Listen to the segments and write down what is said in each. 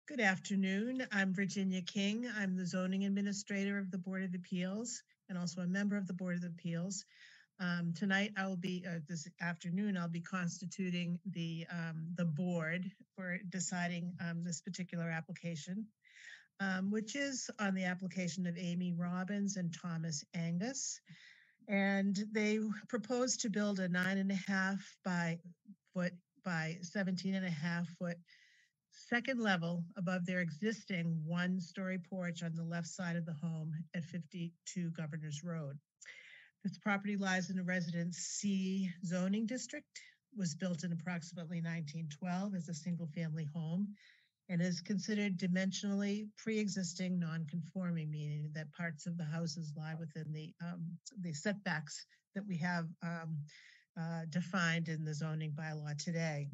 Good afternoon. I'm Virginia King. I'm the zoning administrator of the Board of Appeals and also a member of the Board of Appeals. Tonight, this afternoon, I'll be constituting the board for deciding this particular application, which is on the application of Amy Robbins and Thomas Angus. And they propose to build a 9.5 by foot by 17.5 foot second level above their existing one-story porch on the left side of the home at 52 Governors Road. This property lies in a Residence C zoning district, was built in approximately 1912 as a single-family home, and is considered dimensionally pre-existing non-conforming, meaning that parts of the houses lie within the setbacks that we have defined in the zoning bylaw today.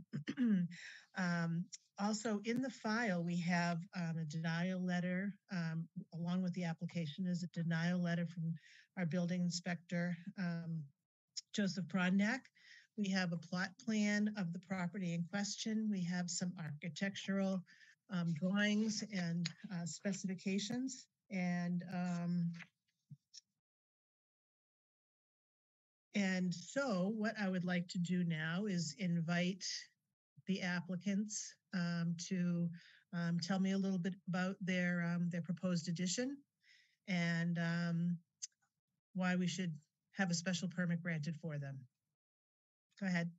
Also in the file, we have a denial letter, along with the application is a denial letter from our building inspector, Joseph Prondak. We have a plot plan of the property in question. We have some architectural drawings and specifications. And so what I would like to do now is invite the applicants to tell me a little bit about their proposed addition and why we should have a special permit granted for them. Go ahead.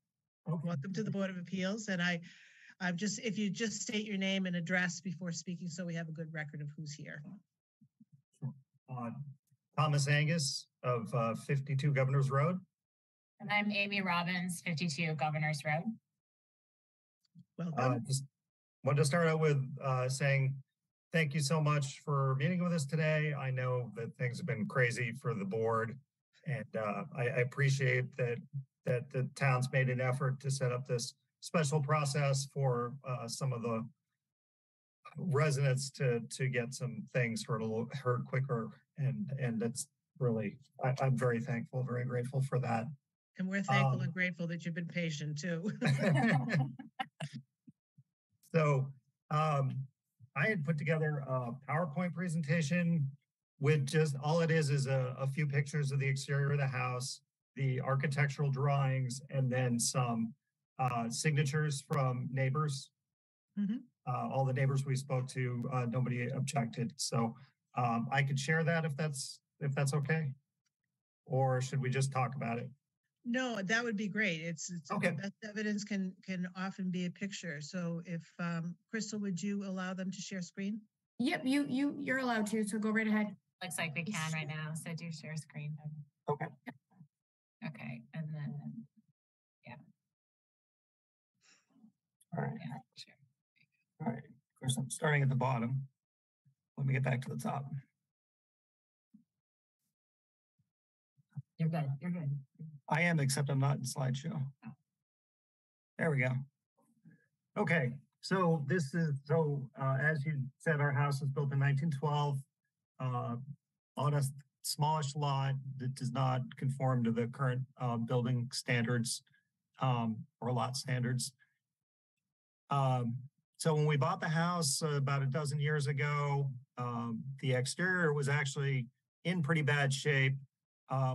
Okay. Welcome to the Board of Appeals. And I'm just, if you just state your name and address before speaking, so we have a good record of who's here. Thomas Angus of 52 Governors Road. And I'm Amy Robbins, 52 Governors Road. Welcome. Just want to start out with saying thank you so much for meeting with us today. I know that things have been crazy for the board, and I appreciate that the town's made an effort to set up this special process for some of the residents to get some things heard quicker, and that's really I'm very thankful, very grateful for that. And we're thankful and grateful that you've been patient too. So I had put together a PowerPoint presentation with just all it is a few pictures of the exterior of the house, the architectural drawings, and then some signatures from neighbors. Mm-hmm. All the neighbors we spoke to, nobody objected. So I could share that if that's okay, or should we just talk about it? No, that would be great. It's okay. The best evidence can often be a picture. So if Crystal, would you allow them to share screen? Yep, you're allowed to. So go right ahead. Looks like we can right now. So do share screen. Okay. Okay, and then yeah. All right. Yeah, sure. All right. Of course, I'm starting at the bottom. Let me get back to the top. You're good. You're good. I am, except I'm not in slideshow. There we go. Okay, so this is, as you said, our house was built in 1912 on a smallish lot that does not conform to the current building standards or lot standards. So when we bought the house about a dozen years ago, the exterior was actually in pretty bad shape.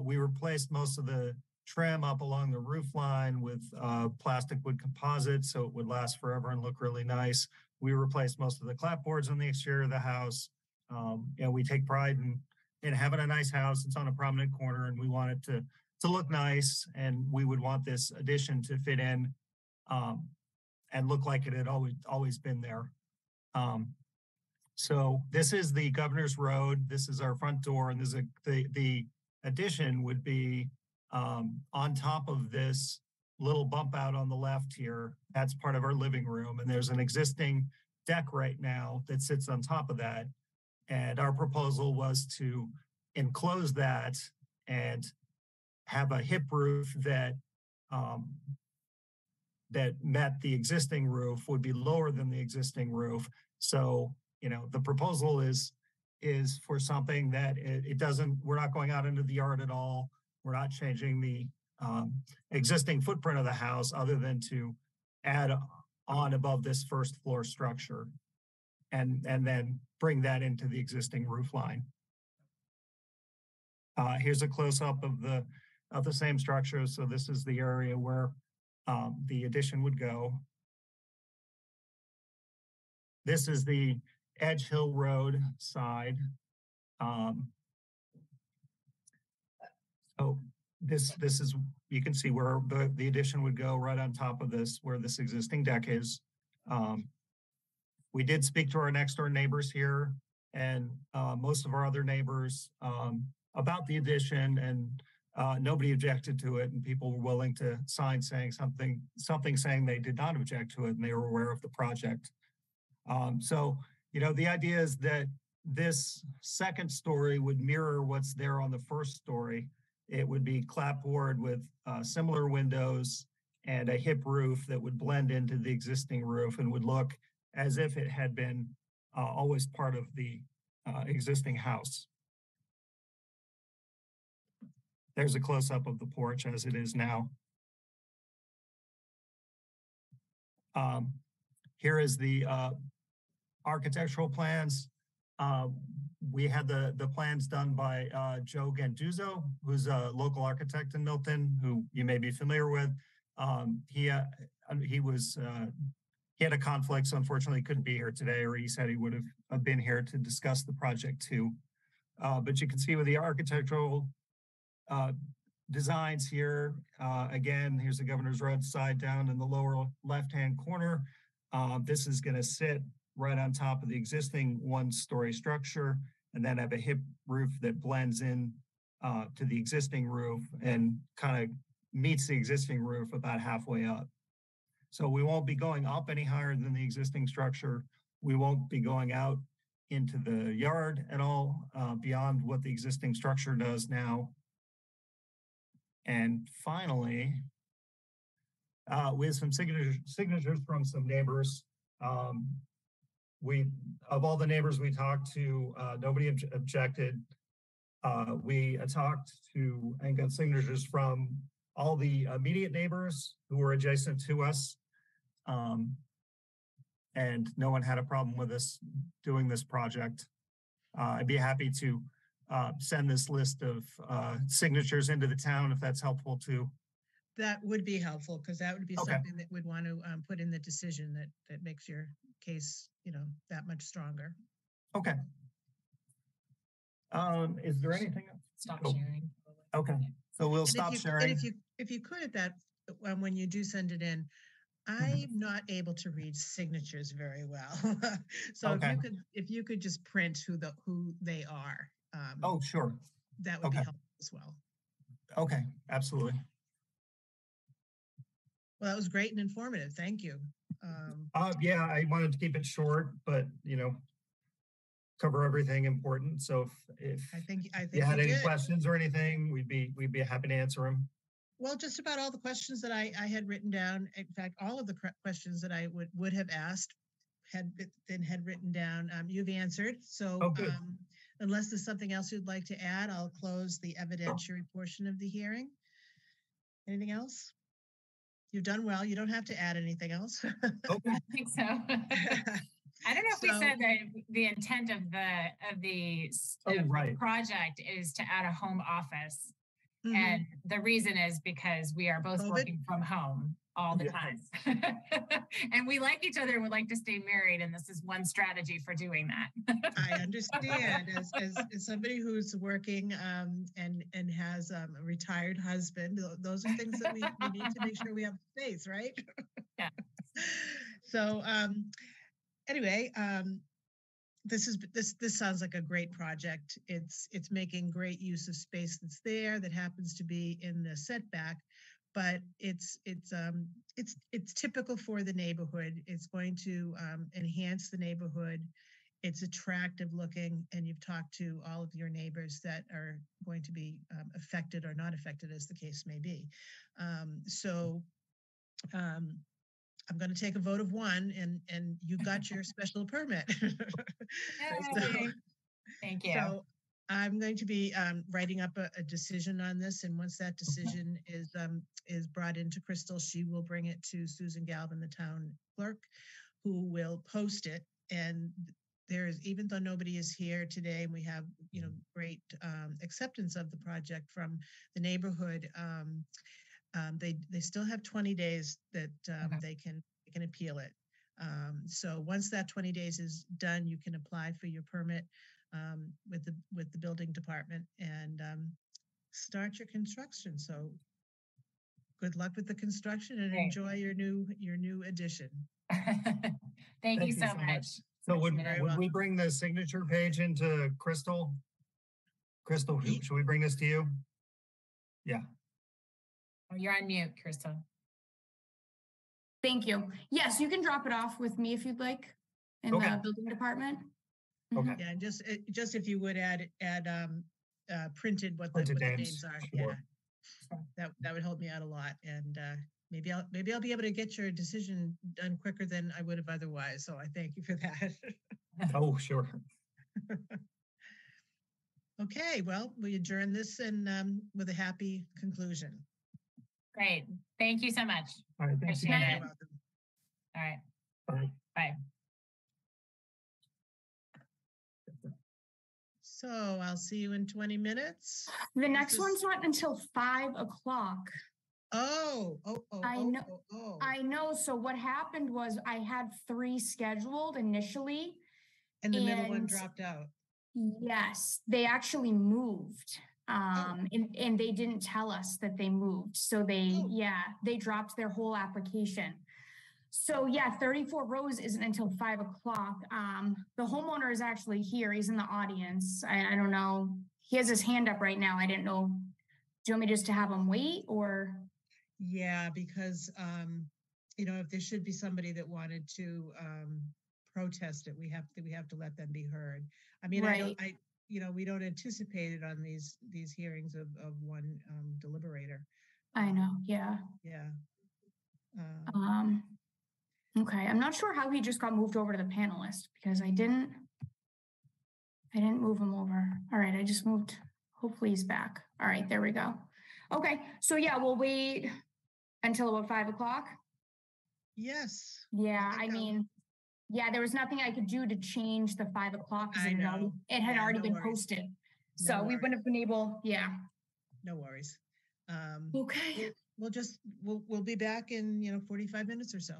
We replaced most of the trim up along the roof line with plastic wood composite so it would last forever and look really nice. We replaced most of the clapboards on the exterior of the house. And we take pride in having a nice house. It's on a prominent corner and we want it to look nice, and we would want this addition to fit in and look like it had always been there. So this is the Governor's Road. This is our front door, and this is the addition would be on top of this little bump out on the left here. That's part of our living room, and there's an existing deck right now that sits on top of that. And our proposal was to enclose that and have a hip roof that that met the existing roof, would be lower than the existing roof. So, you know, the proposal is for something that it doesn't, we're not going out into the yard at all. We're not changing the existing footprint of the house other than to add on above this first floor structure. and then bring that into the existing roof line. Here's a close-up of the same structure. So this is the area where the addition would go. This is the Edge Hill Road side. So this is, you can see where the addition would go right on top of this, where this existing deck is. We did speak to our next door neighbors here and most of our other neighbors about the addition, and nobody objected to it, and people were willing to sign saying something saying they did not object to it and they were aware of the project. So, you know, the idea is that this second story would mirror what's there on the first story. It would be clapboard with similar windows and a hip roof that would blend into the existing roof and would look as if it had been always part of the existing house. There's a close-up of the porch as it is now. Here is the architectural plans. We had the plans done by Joe Ganduzzo, who's a local architect in Milton, who you may be familiar with. He had a conflict, so unfortunately he couldn't be here today, or he said he would have been here to discuss the project too. But you can see with the architectural designs here, again, here's the Governor's Road side down in the lower left-hand corner. This is going to sit right on top of the existing one-story structure, and then have a hip roof that blends in to the existing roof and kind of meets the existing roof about halfway up. So we won't be going up any higher than the existing structure. We won't be going out into the yard at all beyond what the existing structure does now. And finally, we have some signatures from some neighbors. Of all the neighbors we talked to, nobody objected. We talked to and got signatures from all the immediate neighbors who were adjacent to us. And no one had a problem with us doing this project. I'd be happy to send this list of signatures into the town if that's helpful too. That would be helpful, because that would be Okay. something that we'd want to put in the decision that makes your case, you know, that much stronger. Okay. Is there anything else? Stop Oh. sharing. Okay, so we'll And stop sharing. And if you could, at that when you do send it in, I'm not able to read signatures very well. So Okay. if you could just print who they are, Oh, sure. that would be Okay. helpful as well. Okay, absolutely. Well, that was great and informative. Thank you. Yeah, I wanted to keep it short, but you know, cover everything important. So if I think you had any did. questions or anything, we'd be happy to answer them. Well, just about all the questions that I had written down. In fact, all of the questions that I would have asked had written down. You've answered. So Oh, good. unless there's something else you'd like to add, I'll close the evidentiary portion of the hearing. Anything else? You've done well. You don't have to add anything else. Okay. I think so. I don't know if we So- said that the intent of the Right. project is to add a home office. Mhm. And the reason is because we are both COVID? working from home all the Yeah. time. And we like each other and would like to stay married. And this is one strategy for doing that. I understand as somebody who's working and has a retired husband, those are things that we need to make sure we have space, right? Yeah. So anyway, this sounds like a great project. It's making great use of space that's there that happens to be in the setback, but it's typical for the neighborhood. It's going to enhance the neighborhood. It's attractive looking, and you've talked to all of your neighbors that are going to be affected or not affected, as the case may be. I'm going to take a vote of 1, and you got your special permit. Yay. Thank you. So I'm going to be writing up a decision on this, and once that decision is brought into Crystal, she will bring it to Susan Galvin, the town clerk, who will post it and there's, even though nobody is here today, and we have, great acceptance of the project from the neighborhood, they still have 20 days that they can appeal it. So once that 20 days is done, you can apply for your permit with the building department and start your construction. So good luck with the construction and Great. enjoy your new addition. Thank you so much. So would Very we welcome. bring the signature page into Crystal? Crystal, Ye- should we bring this to you? Yeah. Oh, you're on mute, Crystal. Thank you. Yes, you can drop it off with me if you'd like in Okay. the building department. Okay. Yeah, and just if you would add printed what the Printed names, names are. sure. Yeah, that would help me out a lot, and maybe I'll be able to get your decision done quicker than I would have otherwise. So I thank you for that. Oh, sure. Okay, well, we adjourn this and with a happy conclusion. Great. Thank you so much. All right. Thank you. Appreciate You're it. welcome. All right. Bye. Bye. So I'll see you in 20 minutes. The next is- one's not until 5 o'clock. Oh. I know. Oh. I know. So what happened was I had 3 scheduled initially. And the middle one and- dropped out. Yes, they actually moved. Oh. And they didn't tell us that they moved. So Oh. they dropped their whole application. So yeah, 34 Rose isn't until 5 o'clock. The homeowner is actually here. He's in the audience. I don't know. He has his hand up right now. I didn't know. Do you want me just to have him wait or? Yeah, because if there should be somebody that wanted to protest it, we have to let them be heard. I mean, Right. we don't anticipate it on these hearings of one deliberator. I know. Yeah. Yeah. Okay. I'm not sure how he just got moved over to the panelist because I didn't move him over. All right. I just moved. Hopefully he's back. All right. There we go. Okay. So yeah, we'll wait until about 5 o'clock. Yes. Yeah. think I I'll- mean, yeah, there was nothing I could do to change the 5 o'clock because I know. it had Yeah, already no been worries. posted. So we worries. wouldn't have been able. Yeah. No worries. Okay. We'll be back in 45 minutes or so.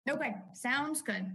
Okay. Sounds good.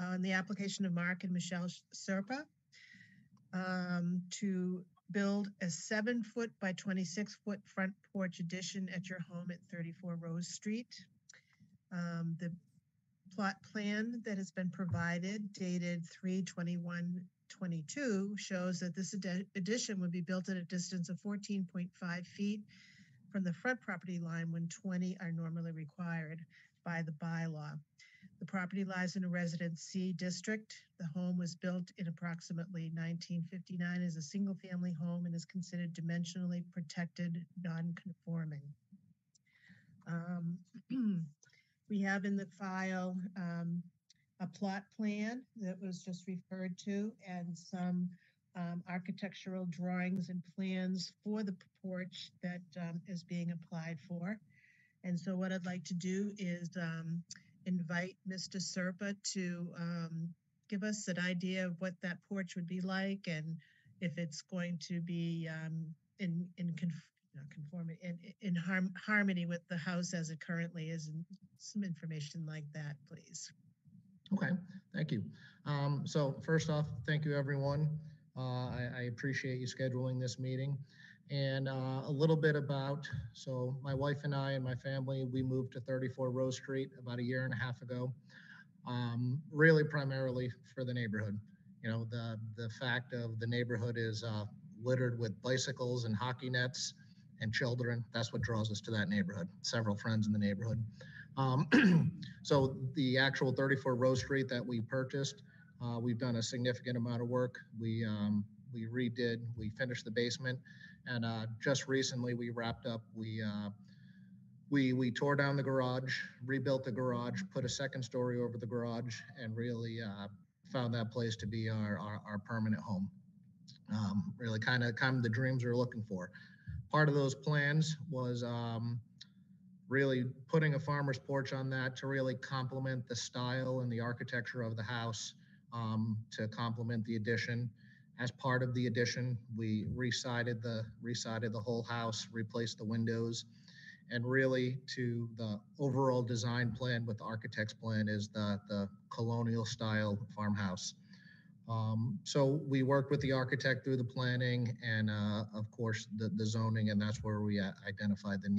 on the application of Mark and Michelle Serpa to build a 7-foot by 26-foot front porch addition at your home at 34 Rose Street. The plot plan that has been provided, dated 3/21/22, shows that this addition would be built at a distance of 14.5 feet from the front property line when 20 are normally required by the bylaw. The property lies in a Residence C district. The home was built in approximately 1959 as a single-family home and is considered dimensionally protected, non-conforming. We have in the file a plot plan that was just referred to and some architectural drawings and plans for the porch that is being applied for. And so what I'd like to do is invite Mr. Serpa to give us an idea of what that porch would be like and if it's going to be in harmony with the house as it currently is, and some information like that, please. Okay, thank you. So first off, thank you, everyone. I appreciate you scheduling this meeting. And a little bit about, so my wife and I and my family, we moved to 34 Rose Street about 1.5 years ago, really primarily for the neighborhood. You know, the fact of the neighborhood is littered with bicycles and hockey nets and children. That's what draws us to that neighborhood. Several friends in the neighborhood. So the actual 34 Rose Street that we purchased, we've done a significant amount of work. We finished the basement, and just recently we wrapped up. We tore down the garage, rebuilt the garage, put a second story over the garage, and really found that place to be our permanent home. Really kind of the dreams we were looking for. Part of those plans was really putting a farmer's porch on that to really complement the style and the architecture of the house, to complement the addition. As part of the addition, we re-sided the whole house, replaced the windows, and really to the overall design plan with the architect's plan is the colonial style farmhouse. So we worked with the architect through the planning and of course the zoning, and that's where we identified the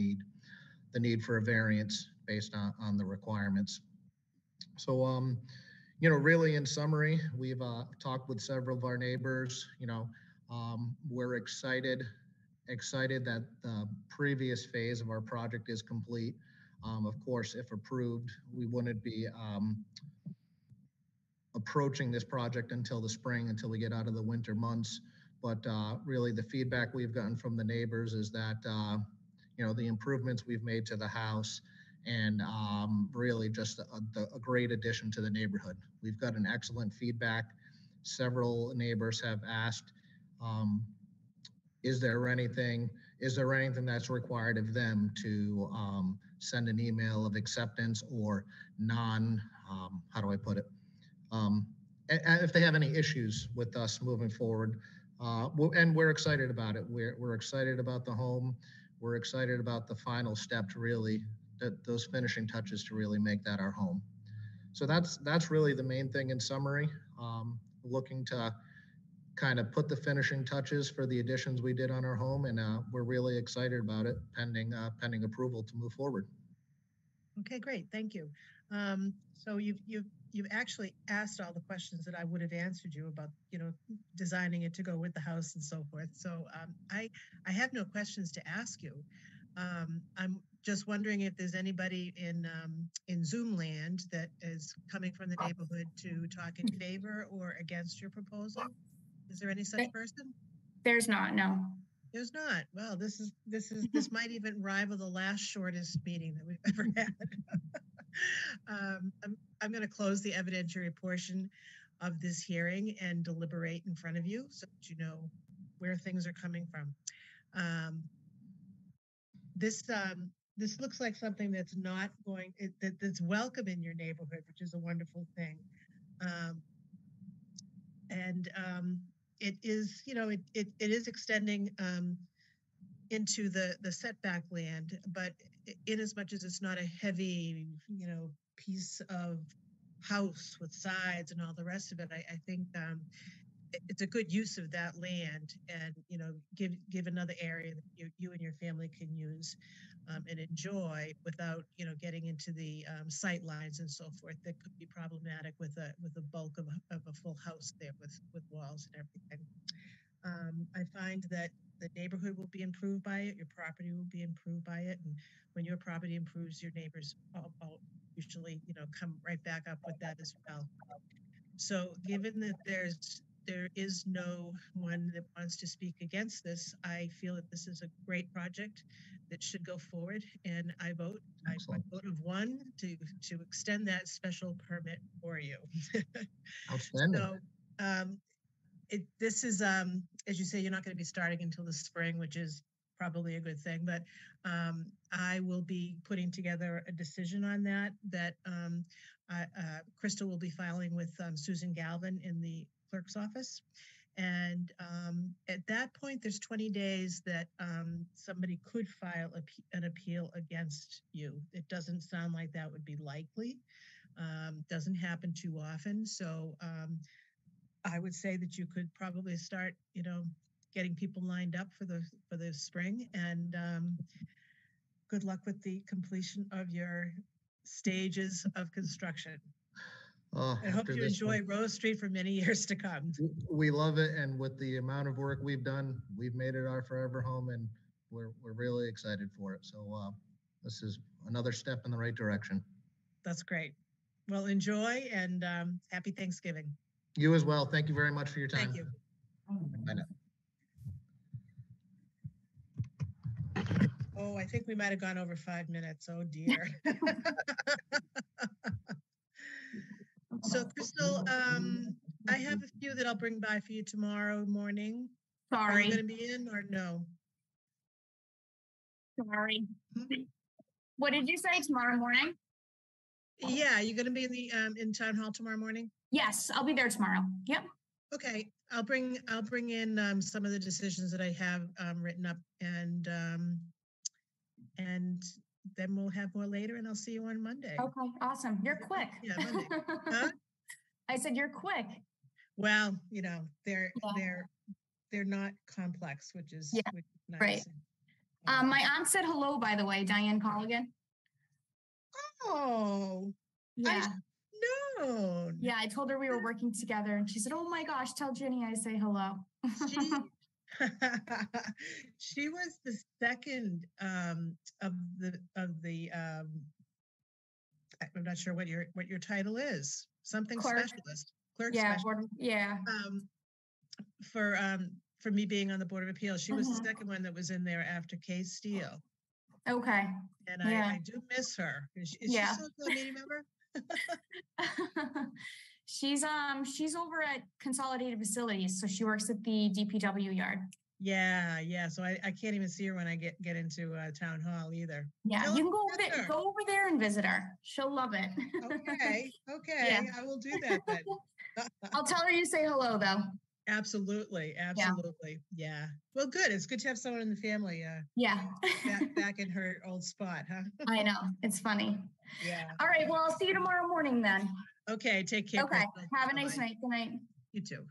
need for a variance based on the requirements. So you know, really in summary, we've talked with several of our neighbors. You know, we're excited that the previous phase of our project is complete. Of course, if approved, we wouldn't be approaching this project until the spring, until we get out of the winter months. But really the feedback we've gotten from the neighbors is that, you know, the improvements we've made to the house and really just a great addition to the neighborhood. We've got an excellent feedback. Several neighbors have asked, is there anything that's required of them to send an email of acceptance or how do I put it? If they have any issues with us moving forward, and we're excited about it. We're excited about the home. We're excited about the final step to really, those finishing touches to really make that our home. So that's really the main thing in summary. Looking to kind of put the finishing touches for the additions we did on our home, and we're really excited about it, pending approval to move forward. Okay, great, thank you. So you've actually asked all the questions that I would have answered you about, you know, designing it to go with the house and so forth. So I have no questions to ask you. I'm just wondering if there's anybody in Zoom land that is coming from the neighborhood to talk in favor or against your proposal. Is there any such person? There's not, no. There's not. Well, this might even rival the last shortest meeting that we've ever had. I'm going to close the evidentiary portion of this hearing and deliberate in front of you so that you know where things are coming from. This looks like something that's not going, that's welcome in your neighborhood, which is a wonderful thing. It is, you know, it is extending into the setback land, but in as much as it's not a heavy, you know, piece of house with sides and all the rest of it, I think it's a good use of that land, and give another area that you and your family can use and enjoy without getting into the sight lines and so forth that could be problematic with a bulk of a full house there with walls and everything. I find that the neighborhood will be improved by it, your property will be improved by it, and when your property improves, your neighbors all usually come right back up with that as well. So given that there is no one that wants to speak against this, I feel that this is a great project that should go forward, and I vote of one to extend that special permit for you. Outstanding. So this is as you say, you're not going to be starting until the spring, which is probably a good thing, but I will be putting together a decision on that Crystal will be filing with Susan Galvin in the clerk's office. And at that point, there's 20 days that somebody could file an appeal against you. It doesn't sound like that would be likely. Doesn't happen too often. So I would say that you could probably start, getting people lined up for the spring, and good luck with the completion of your stages of construction. I hope you enjoy Rose Street for many years to come. We love it, and with the amount of work we've done, we've made it our forever home, and we're really excited for it. So this is another step in the right direction. That's great. Well, enjoy, and happy Thanksgiving. You as well. Thank you very much for your time. Thank you. Bye now. Oh, I think we might have gone over 5 minutes. Oh dear. So Crystal, I have a few that I'll bring by for you tomorrow morning. Sorry. Are you going to be in or no? Sorry. What did you say, tomorrow morning? Yeah, you're going to be in the in town hall tomorrow morning? Yes, I'll be there tomorrow. Yep. Okay, I'll bring in some of the decisions that I have written up, and then we'll have more later, and I'll see you on Monday. Okay, awesome. You're quick. Yeah, Monday. Huh? I said you're quick. Well, they're not complex, which is nice. Right. My aunt said hello, by the way, Diane Colligan. Oh, yeah. No. Yeah, I told her we were working together, and she said, "Oh my gosh, tell Jenny I say hello." She was the second of the I'm not sure what your title is. Something Clerk. Specialist. Clerk Yeah, specialist. yeah. For me being on the Board of Appeals, she was the second one that was in there after Kay Steele. Okay. And I do miss her. Is she still a meeting member? She's over at Consolidated Facilities, so she works at the DPW yard. Yeah. So I can't even see her when I get into town hall either. Yeah, you can go over there and visit her. She'll love it. Okay. Yeah. I will do that then. I'll tell her you say hello though. Absolutely. Yeah. Well, good. It's good to have someone in the family. Back in her old spot, huh? I know. It's funny. Yeah. All right. Well, I'll see you tomorrow morning then. Okay. Take care. Okay. Have a nice night. Good night. You too.